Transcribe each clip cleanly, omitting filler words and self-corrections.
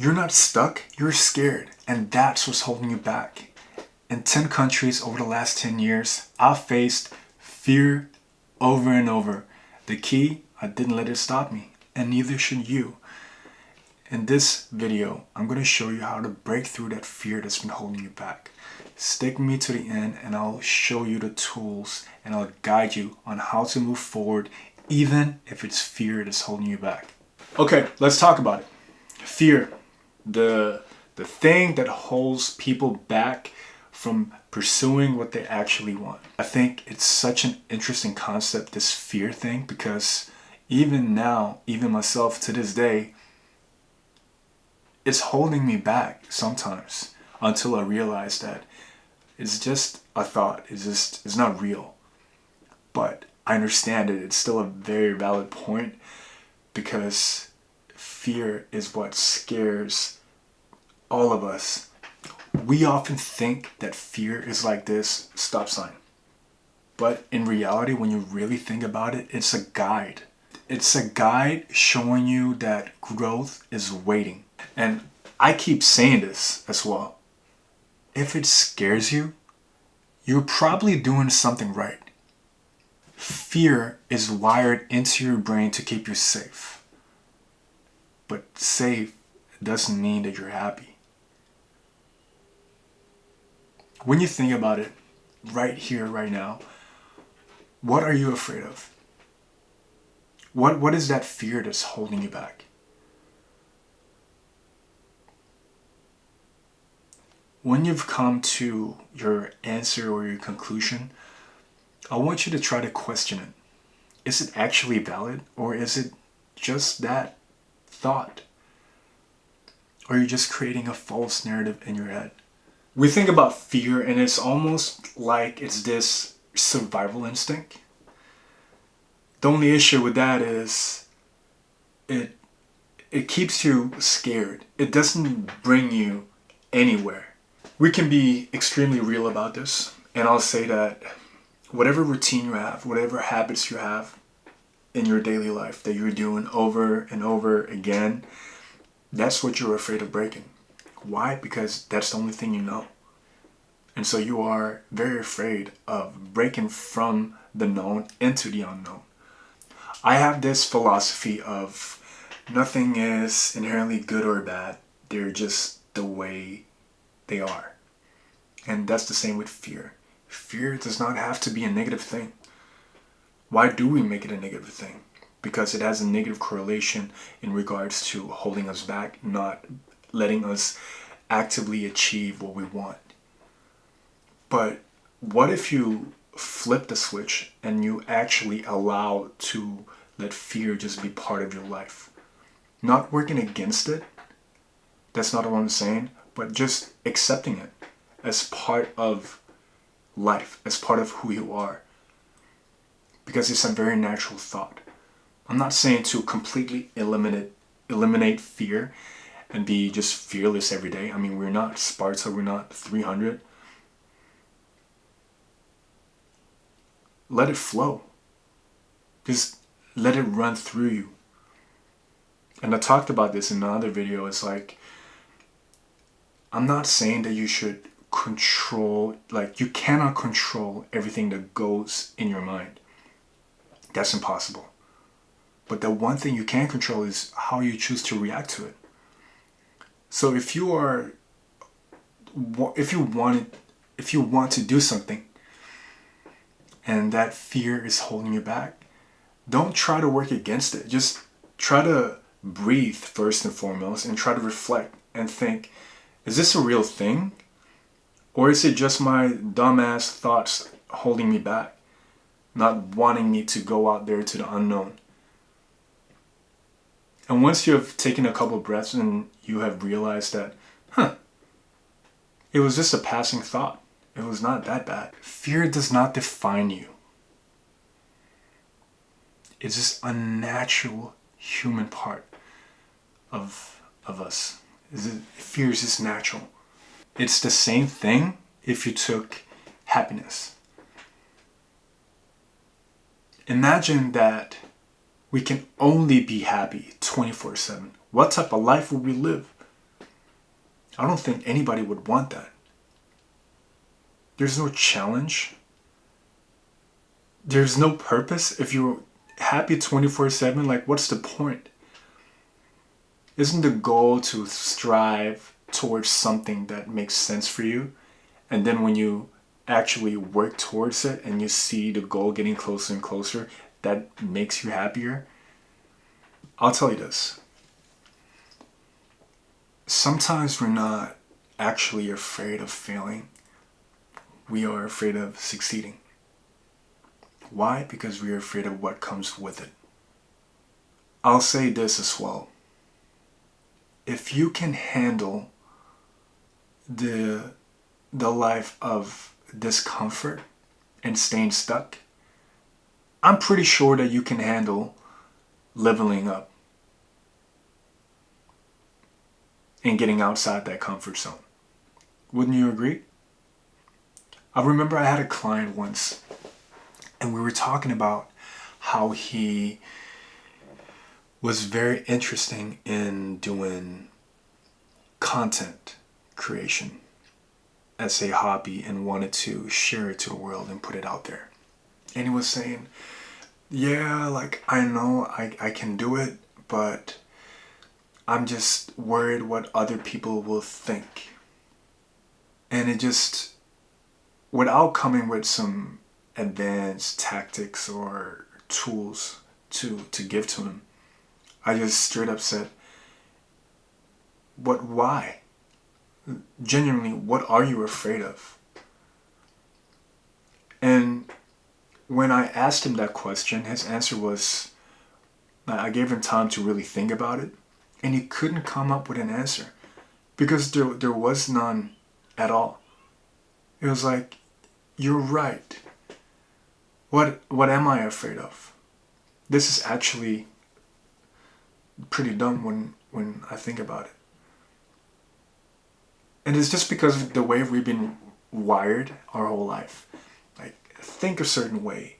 You're not stuck, you're scared, and that's what's holding you back. In 10 countries over the last 10 years, I've faced fear over and over. The key, I didn't let it stop me, and neither should you. In this video, I'm going to show you how to break through that fear that's been holding you back. Stick with me to the end and I'll show you the tools and I'll guide you on how to move forward even if it's fear that's holding you back. Okay, let's talk about it. Fear, the thing that holds people back from pursuing what they actually want. I think it's such an interesting concept, this fear thing, because even now, even myself to this day, it's holding me back sometimes until I realize that it's just a thought. It's not real. But I understand it. It's still a very valid point because fear is what scares all of us. We often think that fear is like this stop sign. But in reality, when you really think about it, it's a guide. It's a guide showing you that growth is waiting. And I keep saying this as well. If it scares you, you're probably doing something right. Fear is wired into your brain to keep you safe. But safe doesn't mean that you're happy. When you think about it, right here, right now, what are you afraid of? What is that fear that's holding you back? When you've come to your answer or your conclusion, I want you to try to question it. Is it actually valid, or is it just that thought? Or are you just creating a false narrative in your head? We think about fear and it's almost like it's this survival instinct. The only issue with that is it keeps you scared. It doesn't bring you anywhere. We can be extremely real about this, and I'll say that whatever routine you have, whatever habits you have in your daily life that you're doing over and over again, that's what you're afraid of breaking. Why? Because that's the only thing you know. And so you are very afraid of breaking from the known into the unknown. I have this philosophy of nothing is inherently good or bad. They're just the way they are. And that's the same with fear. Fear does not have to be a negative thing. Why do we make it a negative thing? Because it has a negative correlation in regards to holding us back, not letting us actively achieve what we want. But what if you flip the switch and you actually allow to let fear just be part of your life? Not working against it, that's not what I'm saying, but just accepting it as part of life, as part of who you are. Because it's a very natural thought. I'm not saying to completely eliminate fear and be just fearless every day. I mean, we're not Sparta, we're not 300. Let it flow. Just let it run through you. And I talked about this in another video. It's like, I'm not saying that you should control, like you cannot control everything that goes in your mind. That's impossible. But the one thing you can control is how you choose to react to it. So if you want to do something and that fear is holding you back, don't try to work against it. Just try to breathe first and foremost and try to reflect and think, is this a real thing? Or is it just my dumbass thoughts holding me back, not wanting me to go out there to the unknown? And once you have taken a couple of breaths and you have realized that, it was just a passing thought. It was not that bad. Fear does not define you. It's just a natural human part of us. Fear is just natural. It's the same thing if you took happiness. Imagine that we can only be happy 24/7. What type of life would we live? I don't think anybody would want that. There's no challenge. There's no purpose. If you're happy 24/7, like, what's the point? Isn't the goal to strive towards something that makes sense for you? And then when you actually work towards it and you see the goal getting closer and closer, that makes you happier? I'll tell you this. Sometimes we're not actually afraid of failing. We are afraid of succeeding. Why? Because we are afraid of what comes with it. I'll say this as well. If you can handle the life of discomfort and staying stuck, I'm pretty sure that you can handle leveling up and getting outside that comfort zone. Wouldn't you agree? I remember I had a client once and we were talking about how he was very interesting in doing content creation as a hobby and wanted to share it to the world and put it out there. And he was saying, yeah, like, I know I can do it, but I'm just worried what other people will think. And it just, without coming with some advanced tactics or tools to give to him, I just straight up said, "But why? Genuinely, what are you afraid of?" And when I asked him that question, his answer was, I gave him time to really think about it, and he couldn't come up with an answer because there was none at all. It was like, you're right. What am I afraid of? This is actually pretty dumb when I think about it. And it's just because of the way we've been wired our whole life. Like, think a certain way,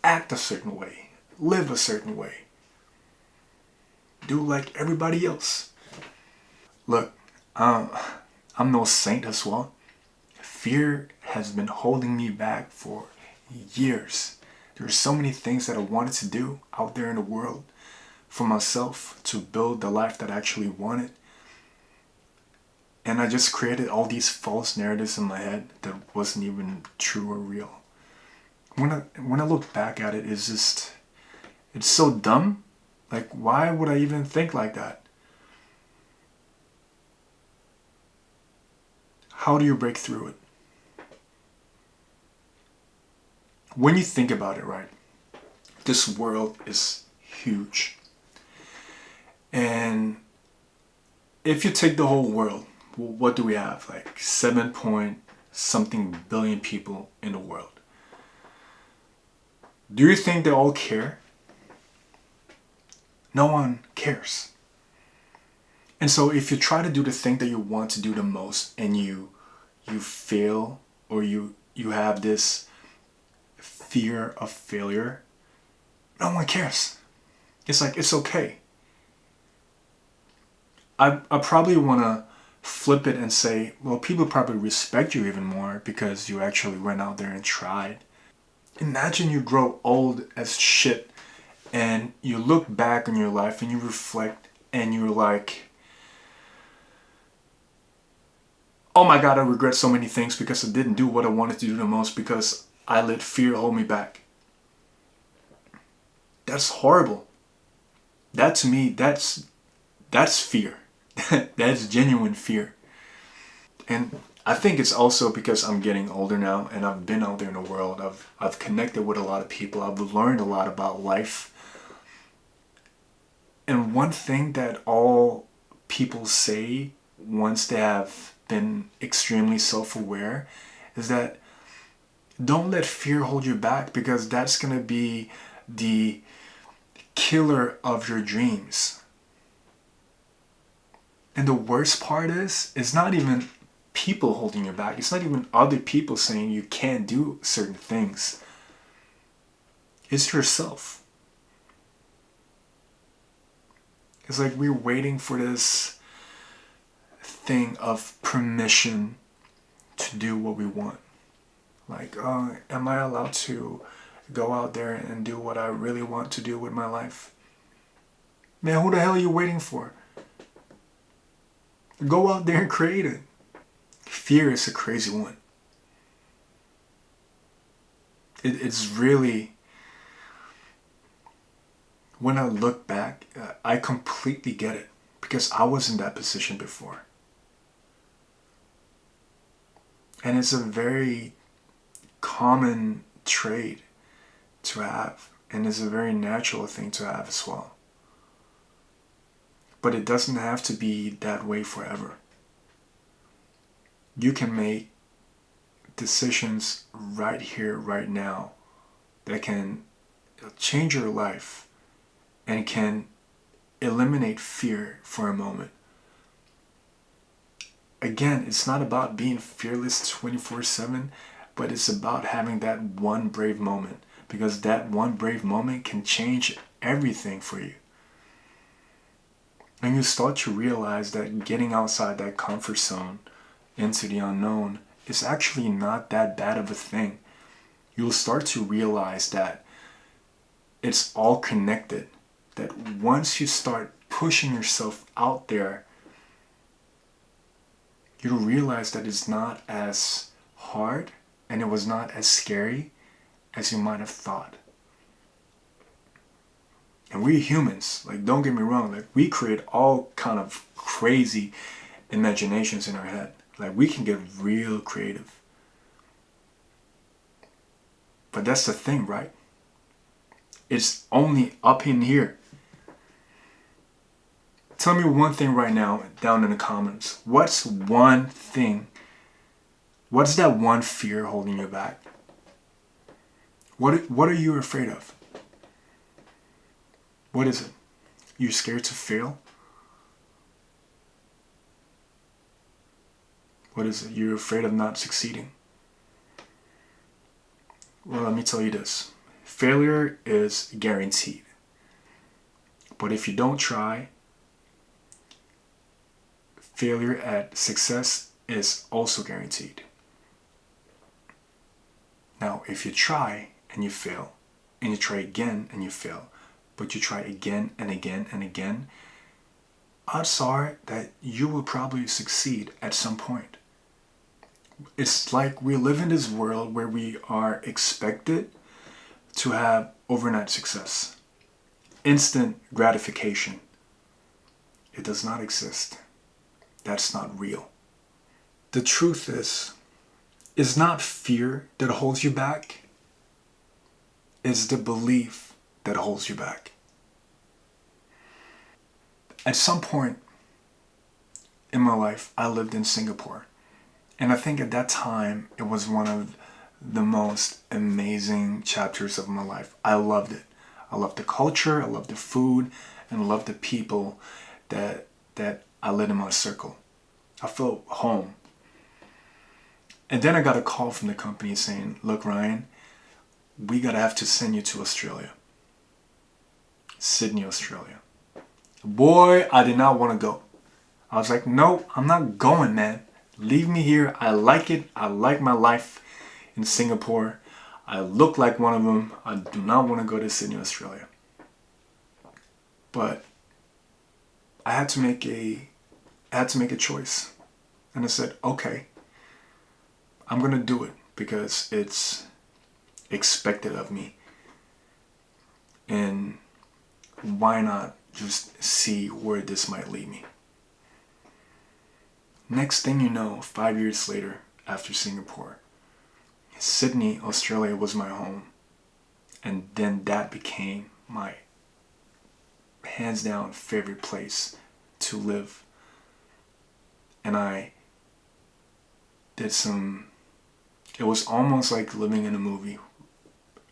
act a certain way, live a certain way, do like everybody else. Look, I'm no saint as well. Fear has been holding me back for years. There are so many things that I wanted to do out there in the world for myself to build the life that I actually wanted. And I just created all these false narratives in my head that wasn't even true or real. When I look back at it, it's so dumb. Like, why would I even think like that? How do you break through it? When you think about it, right, this world is huge. And if you take the whole world, what do we have? Like 7 point something billion people in the world. Do you think they all care? No one cares. And so if you try to do the thing that you want to do the most and you fail, or you have this fear of failure, no one cares. It's like, it's okay. I probably want to flip it and say, well, people probably respect you even more because you actually went out there and tried. Imagine you grow old as shit and you look back on your life and you reflect and you're like, oh my God, I regret so many things because I didn't do what I wanted to do the most because I let fear hold me back. That's horrible. That, to me, that's fear. That's genuine fear. And I think it's also because I'm getting older now and I've been out there in the world. I've connected with a lot of people. I've learned a lot about life. And one thing that all people say once they have been extremely self-aware is that don't let fear hold you back, because that's going to be the killer of your dreams. And the worst part is, it's not even people holding you back. It's not even other people saying you can't do certain things. It's yourself. It's like we're waiting for this thing of permission to do what we want. Like, am I allowed to go out there and do what I really want to do with my life? Man, who the hell are you waiting for? Go out there and create it. Fear is a crazy one. It's really, when I look back, I completely get it, because I was in that position before. And it's a very common trait to have, and it's a very natural thing to have as well. But it doesn't have to be that way forever. You can make decisions right here, right now, that can change your life and can eliminate fear for a moment. Again, it's not about being fearless 24/7, but it's about having that one brave moment, because that one brave moment can change everything for you. And you start to realize that getting outside that comfort zone into the unknown is actually not that bad of a thing. You'll start to realize that it's all connected. That once you start pushing yourself out there, you'll realize that it's not as hard and it was not as scary as you might have thought. And we're humans, like, don't get me wrong, like, we create all kind of crazy imaginations in our head. Like, we can get real creative. But that's the thing, right? It's only up in here. Tell me one thing right now down in the comments. What's one thing? What's that one fear holding you back? What are you afraid of? What is it? You're scared to fail? What is it? You're afraid of not succeeding? Well, let me tell you this. Failure is guaranteed. But if you don't try, failure at success is also guaranteed. Now, if you try and you fail, and you try again and you fail, but you try again and again and again, odds are that you will probably succeed at some point. It's like we live in this world where we are expected to have overnight success, instant gratification. It does not exist. That's not real. The truth is, it's not fear that holds you back. It's the belief that holds you back. At some point in my life, I lived in Singapore. And I think at that time, it was one of the most amazing chapters of my life. I loved it. I loved the culture, I loved the food, and I loved the people that I let in my circle. I felt home. And then I got a call from the company saying, look, Ryan, we gotta have to send you to Australia. Sydney, Australia. Boy, I did not want to go. I was like, no, I'm not going, man. Leave me here. I like it. I like my life in Singapore. I look like one of them. I do not want to go to Sydney, Australia. But I had to make a choice. And I said, okay, I'm going to do it because it's expected of me. And why not just see where this might lead me? Next thing you know, 5 years later, after Singapore, Sydney, Australia was my home. And then that became my hands down favorite place to live. And I did it was almost like living in a movie.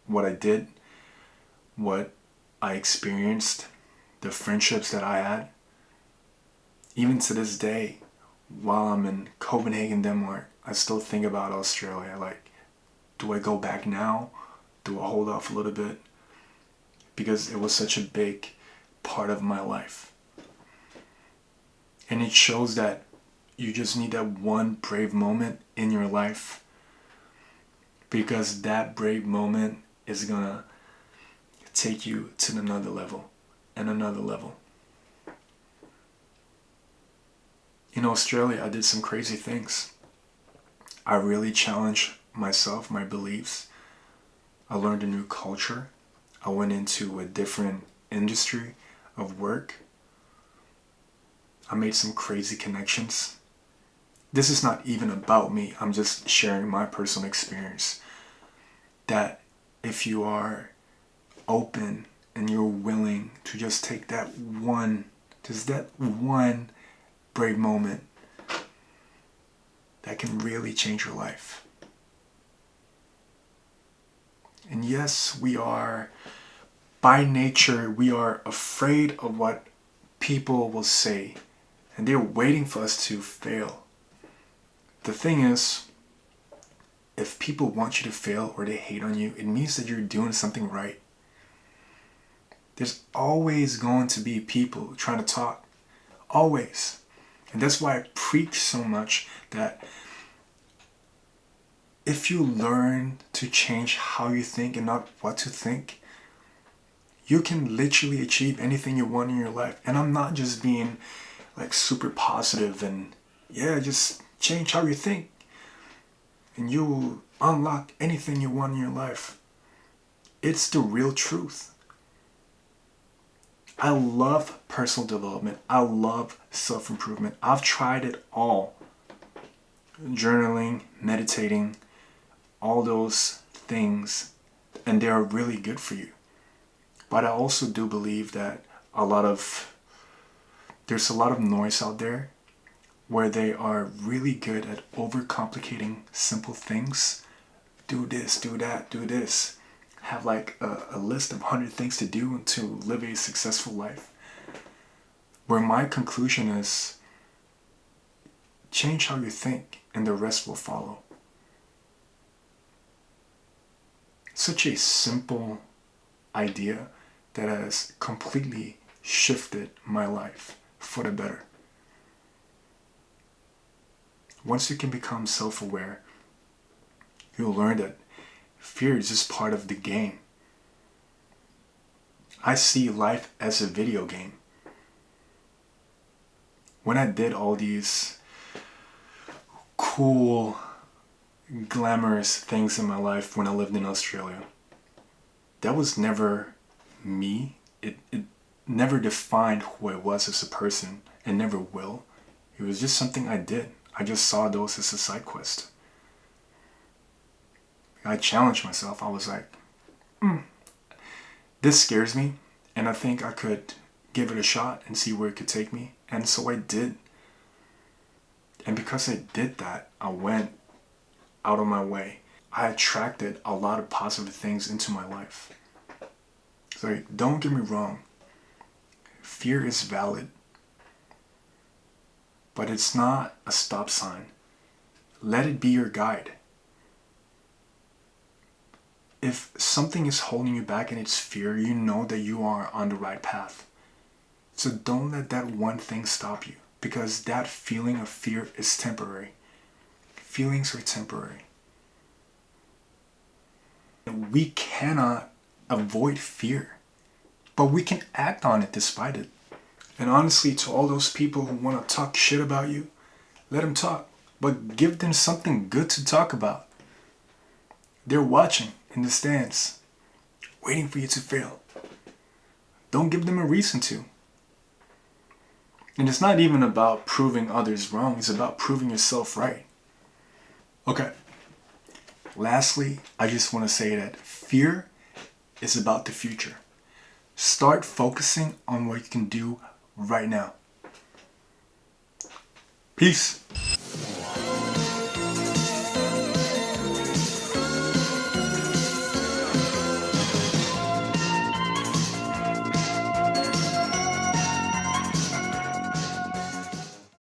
What I did, what I experienced, the friendships that I had. Even to this day, while I'm in Copenhagen, Denmark, I still think about Australia. Like, do I go back now? Do I hold off a little bit? Because it was such a big part of my life. And it shows that you just need that one brave moment in your life, because that brave moment is gonna take you to another level and another level. In Australia, I did some crazy things. I really challenged myself, my beliefs. I learned a new culture. I went into a different industry of work. I made some crazy connections. This is not even about me. I'm just sharing my personal experience. That if you are open and you're willing to just take that one brave moment, that can really change your life. And yes, by nature, we are afraid of what people will say, and they're waiting for us to fail. The thing is, if people want you to fail or they hate on you, it means that you're doing something right. There's always going to be people trying to talk. Always. And that's why I preach so much that if you learn to change how you think and not what to think, you can literally achieve anything you want in your life. And I'm not just being like super positive and just change how you think and you will unlock anything you want in your life. It's the real truth. I love personal development. I love self-improvement. I've tried it all. Journaling, meditating, all those things, and they are really good for you. But I also do believe that there's a lot of noise out there where they are really good at overcomplicating simple things. Do this, do that, do this. Have like a list of 100 things to do to live a successful life. Where my conclusion is, change how you think and the rest will follow. Such a simple idea that has completely shifted my life for the better. Once you can become self-aware, you'll learn that fear is just part of the game. I see life as a video game. When I did all these cool, glamorous things in my life when I lived in Australia, that was never me. It never defined who I was as a person, and never will. It was just something I did. I just saw those as a side quest. I challenged myself. I was like, this scares me, and I think I could give it a shot and see where it could take me. And so I did. And because I did that, I went out of my way. I attracted a lot of positive things into my life. So don't get me wrong. Fear is valid. But it's not a stop sign. Let it be your guide. If something is holding you back and it's fear, you know that you are on the right path. So don't let that one thing stop you, because that feeling of fear is temporary. Feelings are temporary. We cannot avoid fear, but we can act on it despite it. And honestly, to all those people who want to talk shit about you, let them talk, but give them something good to talk about. They're watching in the stands, waiting for you to fail. Don't give them a reason to. And it's not even about proving others wrong, it's about proving yourself right. Okay. Lastly, I just want to say that fear is about the future. Start focusing on what you can do right now. Peace.